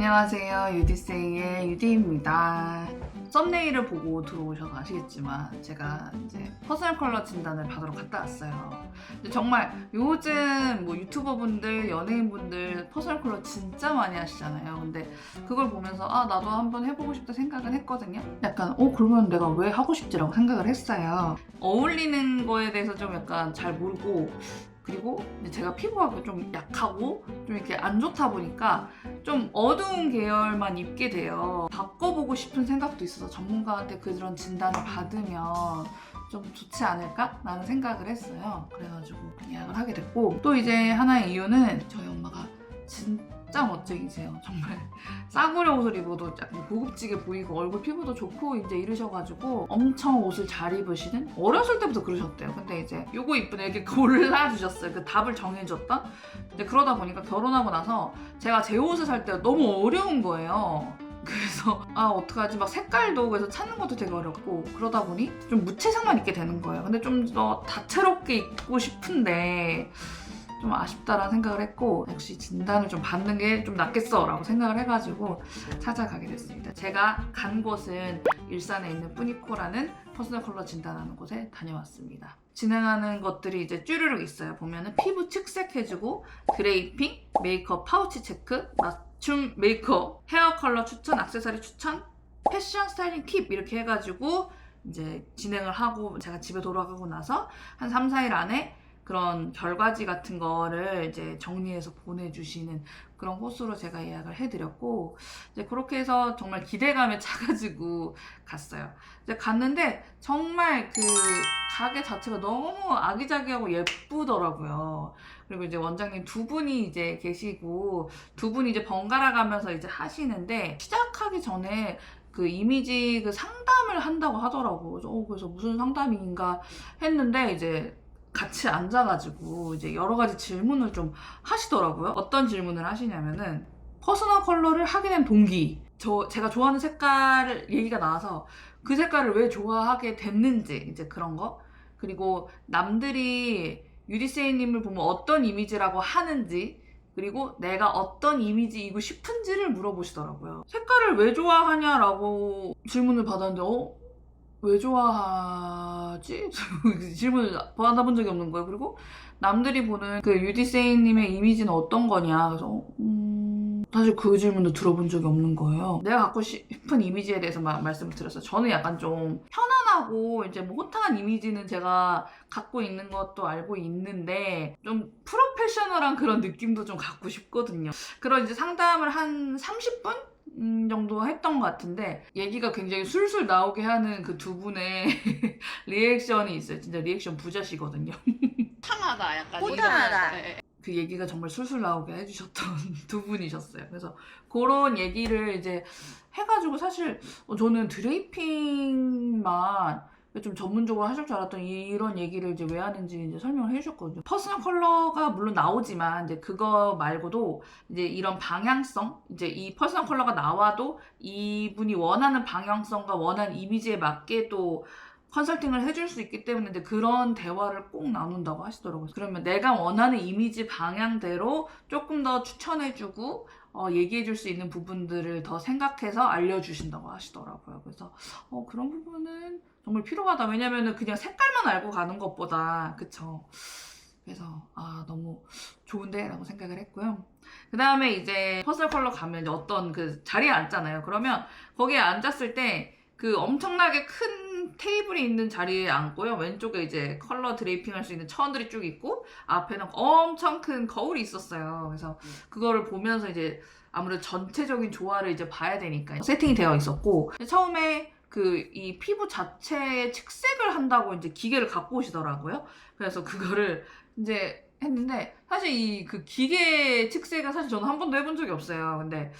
안녕하세요. 유디세이의 유디입니다. 썸네일을 보고 들어오셔서 아시겠지만 제가 이제 퍼스널 컬러 진단을 받으러 갔다 왔어요. 근데 정말 요즘 뭐 유튜버분들, 연예인분들 퍼스널 컬러 진짜 많이 하시잖아요. 근데 그걸 보면서 나도 한번 해보고 싶다 생각은 했거든요. 약간 그러면 내가 왜 하고 싶지라고 생각을 했어요. 어울리는 거에 대해서 좀 약간 잘 모르고, 그리고 제가 피부가 좀 약하고 좀 이렇게 안 좋다 보니까 좀 어두운 계열만 입게 돼요. 바꿔보고 싶은 생각도 있어서 전문가한테 그런 진단을 받으면 좀 좋지 않을까? 라는 생각을 했어요. 그래가지고 예약을 하게 됐고, 또 이제 하나의 이유는 저희 엄마가 진짜 멋쟁이세요. 정말 싸구려 옷을 입어도 약간 고급지게 보이고 얼굴 피부도 좋고 이제 이러셔가지고 엄청 옷을 잘 입으시는, 어렸을 때부터 그러셨대요. 근데 이제 요거 이쁘네 이렇게 골라주셨어요. 그 답을 정해줬던. 근데 그러다 보니까 결혼하고 나서 제가 제 옷을 살 때가 너무 어려운 거예요. 그래서 어떡하지, 막 색깔도 그래서 찾는 것도 되게 어렵고, 그러다 보니 좀 무채색만 입게 되는 거예요. 근데 좀 더 다채롭게 입고 싶은데 좀 아쉽다라는 생각을 했고, 역시 진단을 좀 받는 게 좀 낫겠어 라고 생각을 해가지고 찾아가게 됐습니다. 제가 간 곳은 일산에 있는 뿌니코라는 퍼스널 컬러 진단하는 곳에 다녀왔습니다. 진행하는 것들이 이제 쭈르륵 있어요. 보면은 피부 측색해주고, 그레이핑, 메이크업 파우치 체크, 맞춤 메이크업, 헤어 컬러 추천, 액세서리 추천, 패션 스타일링 팁 이렇게 해가지고 이제 진행을 하고, 제가 집에 돌아가고 나서 한 3, 4일 안에 그런 결과지 같은 거를 이제 정리해서 보내주시는 그런 코스로 제가 예약을 해드렸고, 이제 그렇게 해서 정말 기대감에 차가지고 갔어요. 이제 갔는데 정말 그 가게 자체가 너무 아기자기하고 예쁘더라고요. 그리고 이제 원장님 두 분이 이제 계시고, 두 분이 이제 번갈아 가면서 이제 하시는데, 시작하기 전에 그 이미지 그 상담을 한다고 하더라고요. 그래서 무슨 상담인가 했는데, 이제 같이 앉아가지고 이제 여러 가지 질문을 좀 하시더라고요. 어떤 질문을 하시냐면은, 퍼스널 컬러를 하게 된 동기, 제가 좋아하는 색깔 얘기가 나와서 그 색깔을 왜 좋아하게 됐는지, 이제 그런 거, 그리고 남들이 유디세이님을 보면 어떤 이미지라고 하는지, 그리고 내가 어떤 이미지이고 싶은지를 물어보시더라고요. 색깔을 왜 좋아하냐라고 질문을 받았는데 왜 좋아하지? 질문을 받아본 적이 없는 거예요. 그리고 남들이 보는 그 유디세이님의 이미지는 어떤 거냐. 그래서 사실 그 질문도 들어본 적이 없는 거예요. 내가 갖고 싶은 이미지에 대해서 말씀을 드렸어요. 저는 약간 좀 편안하고 이제 뭐 호탕한 이미지는 제가 갖고 있는 것도 알고 있는데, 좀 프로페셔널한 그런 느낌도 좀 갖고 싶거든요. 그런 이제 상담을 한 30분? 정도 했던 것 같은데, 얘기가 굉장히 술술 나오게 하는 그 두 분의 리액션이 있어요. 진짜 리액션 부자시거든요. 호탕하다, 약간 호탕하다. 그 얘기가 정말 술술 나오게 해주셨던 두 분이셨어요. 그래서 그런 얘기를 이제 해가지고, 사실 저는 드레이핑만 좀 전문적으로 하실 줄 알았더니 이런 얘기를 이제 왜 하는지 이제 설명을 해주셨거든요. 퍼스널 컬러가 물론 나오지만, 이제 그거 말고도 이제 이런 방향성, 이제 이 퍼스널 컬러가 나와도 이분이 원하는 방향성과 원하는 이미지에 맞게 또 컨설팅을 해줄 수 있기 때문에 이제 그런 대화를 꼭 나눈다고 하시더라고요. 그러면 내가 원하는 이미지 방향대로 조금 더 추천해주고 얘기해줄 수 있는 부분들을 더 생각해서 알려주신다고 하시더라고요. 그래서 그런 부분은 정말 필요하다. 왜냐면은 그냥 색깔만 알고 가는 것보다, 그쵸? 그래서 너무 좋은데? 라고 생각을 했고요. 그 다음에 이제 퍼스널 컬러 가면 이제 어떤 그 자리에 앉잖아요. 그러면 거기에 앉았을 때 그 엄청나게 큰 테이블이 있는 자리에 앉고요. 왼쪽에 이제 컬러 드레이핑 할 수 있는 천들이 쭉 있고, 앞에는 엄청 큰 거울이 있었어요. 그래서 그거를 보면서 이제 아무래도 전체적인 조화를 이제 봐야 되니까 세팅이 되어 있었고, 처음에 이 피부 자체에 측색을 한다고 이제 기계를 갖고 오시더라고요. 그래서 그거를 이제 했는데, 사실 그 기계 측색은 사실 저는 한 번도 해본 적이 없어요. 근데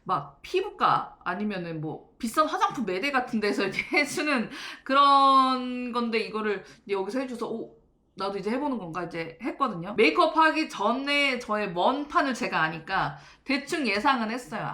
막 피부과 아니면은 뭐 비싼 화장품 매대 같은 데서 이렇게 해주는 그런 건데, 이거를 여기서 해줘서 나도 이제 해보는 건가 이제 했거든요. 메이크업 하기 전에 저의 먼 판을 제가 아니까 대충 예상은 했어요.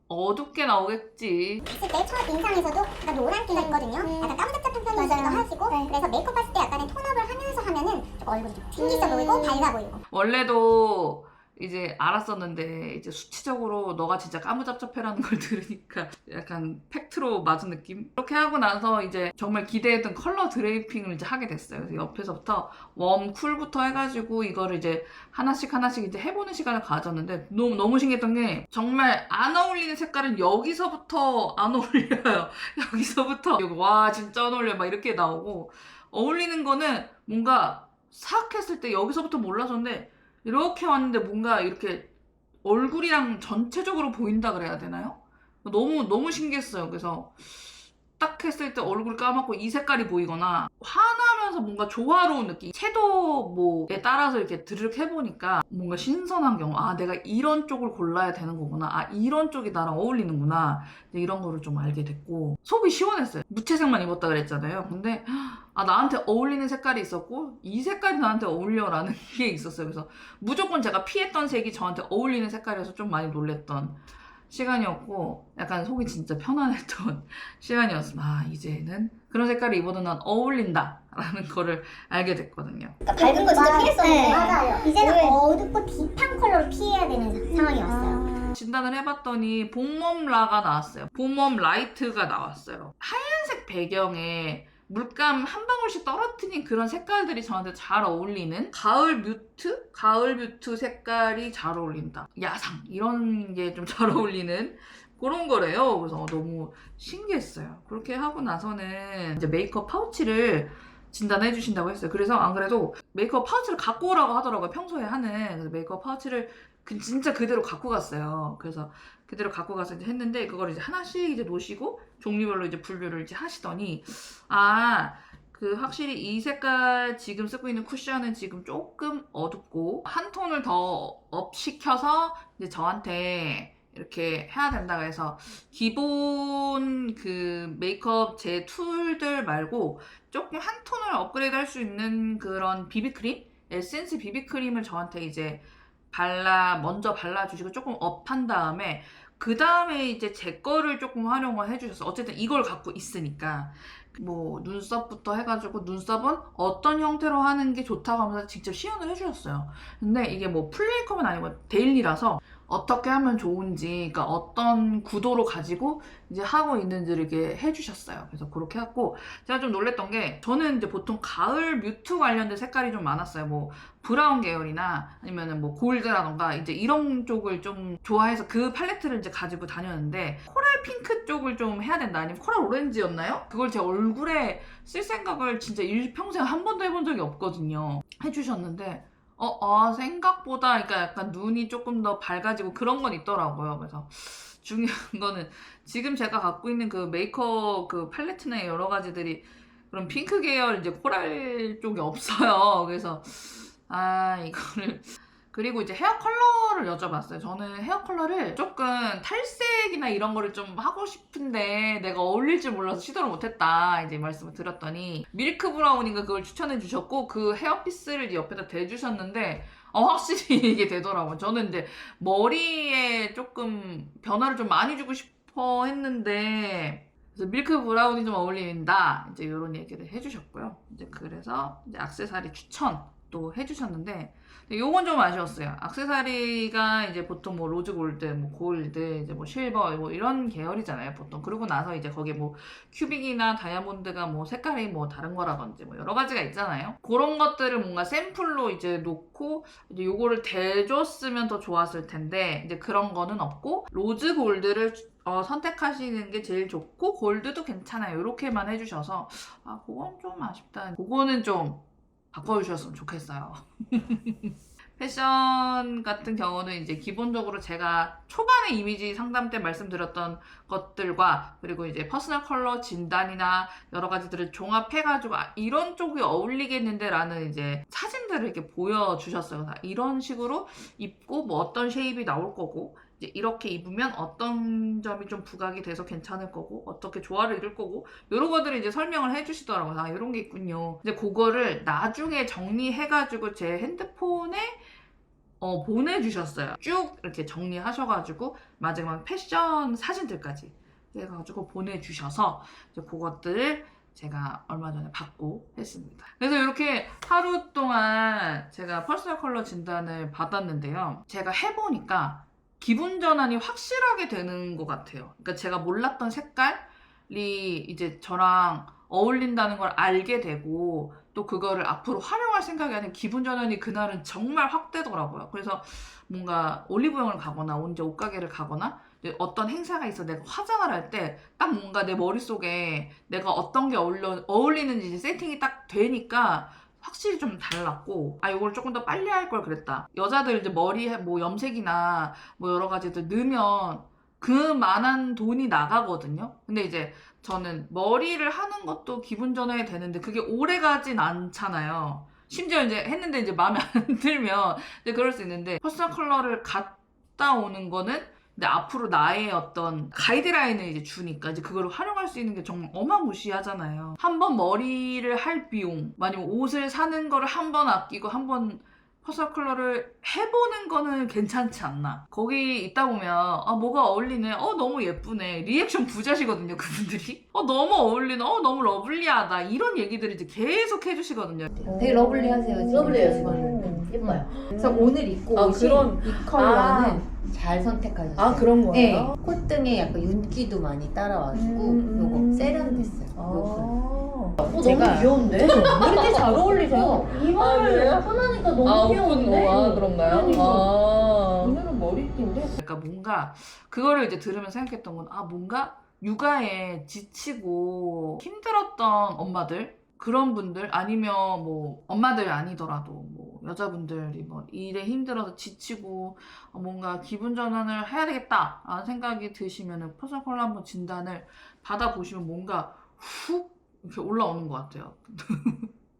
어둡게 나오겠지. 봤을 때 첫 인상에서도 약간 노란기가 있거든요. 약간 까무잡잡한 편이기도 하시고, 그래서 메이크업 했을 때 약간의 톤업을 하면서 하면은 좀 얼굴이 좀 튕기져 보이고 밝아 보이고. 원래도 이제 알았었는데 이제 수치적으로 너가 진짜 까무잡잡해라는 걸 들으니까 약간 팩트로 맞은 느낌? 그렇게 하고 나서 이제 정말 기대했던 컬러 드레이핑을 이제 하게 됐어요. 그래서 옆에서부터 웜, 쿨부터 해가지고 이거를 이제 하나씩 이제 해보는 시간을 가졌는데 너무 신기했던 게 정말 안 어울리는 색깔은 여기서부터 안 어울려요. 여기서부터 와 진짜 안 어울려 막 이렇게 나오고 어울리는 거는 뭔가 싹 했을 때 여기서부터 몰라졌는데 이렇게 왔는데 뭔가 이렇게 얼굴이랑 전체적으로 보인다 그래야 되나요? 너무 신기했어요. 그래서 딱 했을 때 얼굴 까맣고 이 색깔이 보이거나 화나면서 뭔가 조화로운 느낌 채도 뭐에 따라서 이렇게 드르륵 해보니까 뭔가 신선한 경우 아 내가 이런 쪽을 골라야 되는 거구나 아 이런 쪽이 나랑 어울리는구나 이런 거를 좀 알게 됐고 속이 시원했어요. 무채색만 입었다 그랬잖아요. 근데 아 나한테 어울리는 색깔이 있었고 이 색깔이 나한테 어울려라는 게 있었어요. 그래서 무조건 제가 피했던 색이 저한테 어울리는 색깔이어서 좀 많이 놀랬던 시간이었고 약간 속이 진짜 편안했던 시간이었습니다. 아 이제는 그런 색깔을 입어도 난 어울린다 라는 거를 알게 됐거든요. 그러니까 밝은 거 진짜 피했었는데. 네, 맞아요. 이제는 어둡고 딥한 컬러를 피해야 되는 상황이 왔어요. 진단을 해봤더니 봄웜 라가 나왔어요. 봄웜 라이트가 나왔어요. 하얀색 배경에 물감 한 방울씩 떨어뜨린 그런 색깔들이 저한테 잘 어울리는 가을 뮤트 색깔이 잘 어울린다. 야상 이런 게 좀 잘 어울리는 그런 거래요. 그래서 너무 신기했어요. 그렇게 하고 나서는 이제 메이크업 파우치를 진단해 주신다고 했어요. 그래서 안 그래도 메이크업 파우치를 갖고 오라고 하더라고요. 평소에 하는 그래서 메이크업 파우치를 진짜 그대로 갖고 갔어요. 그래서 그대로 갖고 가서 이제 했는데 그걸 이제 하나씩 이제 놓으시고 종류별로 이제 분류를 이제 하시더니 그 확실히 이 색깔 지금 쓰고 있는 쿠션은 지금 조금 어둡고 한 톤을 더 업 시켜서 이제 저한테 이렇게 해야 된다고 해서 기본 그 메이크업 제 툴들 말고 조금 한 톤을 업그레이드 할 수 있는 그런 비비크림? 에센스 비비크림을 저한테 이제 먼저 발라주시고 조금 업한 다음에 그 다음에 이제 제 거를 조금 활용을 해주셨어요. 어쨌든 이걸 갖고 있으니까 뭐 눈썹부터 해가지고 눈썹은 어떤 형태로 하는 게 좋다고 하면서 직접 시연을 해주셨어요. 근데 이게 뭐 풀메이크업은 아니고 데일리라서 어떻게 하면 좋은지 그러니까 어떤 구도로 가지고 이제 하고 있는지를 이렇게 해주셨어요. 그래서 그렇게 했고 제가 좀 놀랬던 게 저는 이제 보통 가을 뮤트 관련된 색깔이 좀 많았어요. 뭐 브라운 계열이나 아니면은 뭐 골드라던가 이제 이런 쪽을 좀 좋아해서 그 팔레트를 이제 가지고 다녔는데 코랄 핑크 쪽을 좀 해야 된다 아니면 코랄 오렌지였나요? 그걸 제 얼굴에 쓸 생각을 진짜 일평생 한 번도 해본 적이 없거든요. 해주셨는데 생각보다 그러니까 약간 눈이 조금 더 밝아지고 그런 건 있더라고요. 그래서 중요한 거는 지금 제가 갖고 있는 그 메이크업 그 팔레트나 여러 가지들이 그런 핑크 계열 이제 코랄 쪽이 없어요. 그래서 이거를 그리고 이제 헤어 컬러를 여쭤봤어요. 저는 헤어 컬러를 조금 탈색이나 이런 거를 좀 하고 싶은데 내가 어울릴 줄 몰라서 시도를 못했다 이제 말씀을 드렸더니 밀크 브라운인가 그걸 추천해 주셨고 그 헤어피스를 옆에다 대주셨는데 확실히 이게 되더라고요. 저는 이제 머리에 조금 변화를 좀 많이 주고 싶어 했는데 그래서 밀크 브라운이 좀 어울린다 이제 이런 얘기를 해주셨고요. 이제 그래서 이제 액세서리 추천도 해주셨는데 요건 좀 아쉬웠어요. 액세서리가 이제 보통 뭐 로즈 골드, 뭐 골드, 이제 뭐 실버 뭐 이런 계열이잖아요, 보통. 그러고 나서 이제 거기에 뭐 큐빅이나 다이아몬드가 뭐 색깔이 뭐 다른 거라든지 뭐 여러 가지가 있잖아요. 그런 것들을 뭔가 샘플로 이제 놓고 이제 요거를 대줬으면 더 좋았을 텐데 이제 그런 거는 없고 로즈 골드를 선택하시는 게 제일 좋고 골드도 괜찮아요. 이렇게만 해주셔서 그건 좀 아쉽다. 그거는 좀 바꿔주셨으면 좋겠어요. 패션 같은 경우는 이제 기본적으로 제가 초반에 이미지 상담 때 말씀드렸던 것들과 그리고 이제 퍼스널 컬러 진단이나 여러 가지들을 종합해가지고 이런 쪽이 어울리겠는데 라는 이제 사진들을 이렇게 보여주셨어요. 이런 식으로 입고 뭐 어떤 쉐입이 나올 거고 이제 이렇게 입으면 어떤 점이 좀 부각이 돼서 괜찮을 거고 어떻게 조화를 이룰 거고 이런 것들을 이제 설명을 해주시더라고요. 이런 게 있군요. 이제 그거를 나중에 정리해가지고 제 핸드폰에 보내주셨어요. 쭉 이렇게 정리하셔가지고 마지막 패션 사진들까지 해가지고 보내주셔서 이제 그것들을 제가 얼마 전에 받고 했습니다. 그래서 이렇게 하루 동안 제가 퍼스널 컬러 진단을 받았는데요. 제가 해보니까 기분 전환이 확실하게 되는 것 같아요. 그러니까 제가 몰랐던 색깔이 이제 저랑 어울린다는 걸 알게 되고 또 그거를 앞으로 활용할 생각이 아니라 기분 전환이 그날은 정말 확 되더라고요. 그래서 뭔가 올리브영을 가거나 언제 옷가게를 가거나 어떤 행사가 있어 내가 화장을 할 때 딱 뭔가 내 머릿속에 내가 어떤 게 어울리는지 이제 세팅이 딱 되니까 확실히 좀 달랐고, 아, 이걸 조금 더 빨리 할 걸 그랬다. 여자들 이제 머리에 뭐 염색이나 뭐 여러 가지들 넣으면 그만한 돈이 나가거든요. 근데 이제 저는 머리를 하는 것도 기분 전환이 되는데 그게 오래 가진 않잖아요. 심지어 이제 했는데 이제 마음에 안 들면 이제 그럴 수 있는데 퍼스널 컬러를 갔다 오는 거는 근데 앞으로 나의 어떤 가이드라인을 이제 주니까 이제 그걸 활용할 수 있는 게 정말 어마무시하잖아요. 한 번 머리를 할 비용, 아니면 옷을 사는 거를 한 번 아끼고 한 번 퍼스널 컬러를 해보는 거는 괜찮지 않나. 거기 있다 보면 아 뭐가 어울리네, 너무 예쁘네, 리액션 부자시거든요 그분들이. 너무 어울리네, 너무 러블리하다, 이런 얘기들을 이제 계속 해주시거든요. 되게 러블리하세요 지금. 러블리해요 지금. 예뻐요. 그래서 오늘 입고 아, 오신 그런- 이 컬러는 잘 선택하셨어요. 아 그런 거예요? 네. 콧등에 약간 윤기도 많이 따라와주고 요거 세련됐어요. 요 너무 제가- 귀여운데? 컬러. 왜 이렇게 잘 어울리세요? 아, 그래요? 오픈하니까 너무 귀여운데? 그런가요? 그러니까. 아. 오늘은 머리띠인데? 그러니까 뭔가 그거를 이제 들으면서 생각했던 건 뭔가 육아에 지치고 힘들었던 엄마들, 그런 분들, 아니면 뭐 엄마들 아니더라도 뭐 여자분들이 뭐 일에 힘들어서 지치고 뭔가 기분 전환을 해야 되겠다 라는 생각이 드시면은 퍼스널 컬러 한번 진단을 받아보시면 뭔가 훅 이렇게 올라오는 것 같아요.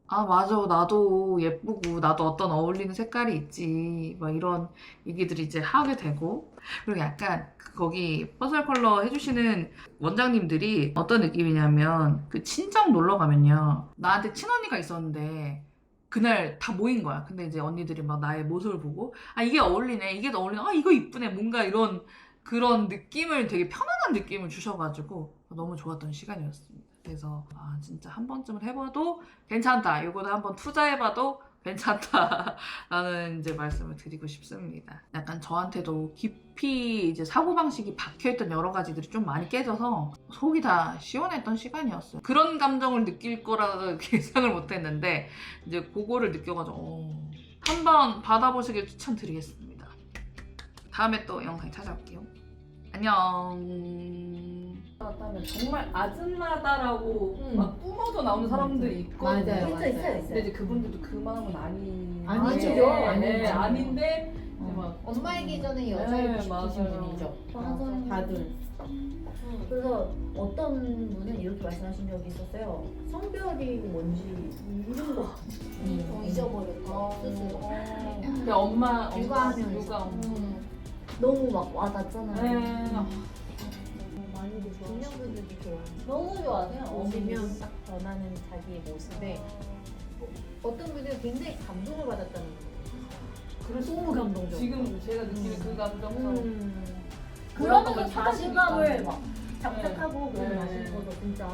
아 맞아, 나도 예쁘고 나도 어떤 어울리는 색깔이 있지, 막 이런 얘기들이 이제 하게 되고, 그리고 약간 거기 퍼스널 컬러 해주시는 원장님들이 어떤 느낌이냐면 그 친정 놀러 가면요, 나한테 친언니가 있었는데 그날 다 모인 거야. 근데 이제 언니들이 막 나의 모습을 보고 이게 어울리네, 이게 더 어울리네, 이거 이쁘네, 뭔가 이런 그런 느낌을, 되게 편안한 느낌을 주셔가지고 너무 좋았던 시간이었습니다. 그래서 진짜 한 번쯤은 해봐도 괜찮다, 이거는 한번 투자해봐도 괜찮다라는 이제 말씀을 드리고 싶습니다. 약간 저한테도 깊이 이제 사고방식이 박혀있던 여러 가지들이 좀 많이 깨져서 속이 다 시원했던 시간이었어요. 그런 감정을 느낄 거라 예상을 못했는데 이제 그거를 느껴가지고 한번 받아보시길 추천드리겠습니다. 다음에 또 영상에 찾아올게요. 안녕. 정말 아줌마다라고 막 뿜어져 나오는 사람들이 있거든요. 맞아요, 근데 맞아요. 이제 그분들도 그 마음은 아니죠. 네, 아니죠. 아닌데 막 엄마이기 전에 네, 여자이고 싶으신 맞아요. 분이죠. 맞아요. 다들. 그래서 어떤 분은 이렇게 말씀하신 적이 있었어요. 성별이 뭔지 모르는 것 같아요. 잊어버렸다 스스로. 근데 엄마 육아하면서. 육아 너무 막 와닿잖아요. 네. 많이도 좋아하시고 중년분들도 좋아해요. 너무 좋아하세요. 오시면 오시면 딱 변하는 자기의 모습에 어떤 분들은 굉장히 감동을 받았다는 거예요. 그래서 너무 감동적. 지금 제가 느끼는 그 감정처럼 그러면서 찾아보니까. 자신감을 막 잡착하고 네. 그런 하시는 거죠 진짜.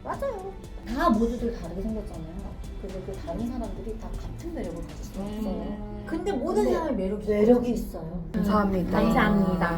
맞아요. 다 모두들 다르게 생겼잖아요. 근데 그 다른 사람들이 다 같은 매력을 가지고 있어요. 근데 모든 사람의 매력이 매력이 있어요. 감사합니다. 감사합니다.